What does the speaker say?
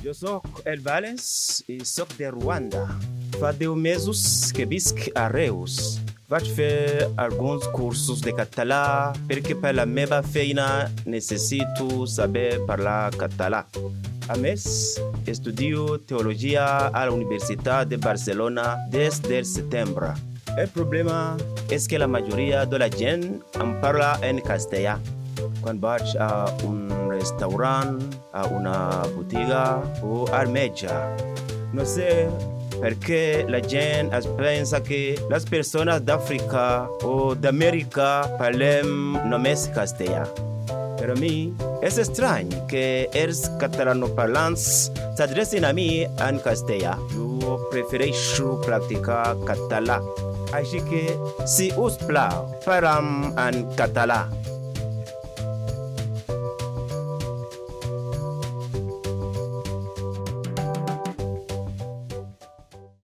Eu sou El Valens e sou de Ruanda. Fa 10 meses que visc a Reus. Vaig fer alguns cursos de català perquè per la meva feina necessito saber parlar català. A més, estudio teologia a la Universitat de Barcelona des del setembre. El problema és que la majoria de la gent em parla en castellà. Quan vaig a un restaurant, a una botiga o al metge. No sé per què la gent es pensa que les persones d'Àfrica o d'Amèrica parlem només castellà. Per a mi és estrany que els catalanoparlants s'adrecin a mi en castellà. Jo prefereixo practicar català. Així que, si us plau, parlem en català.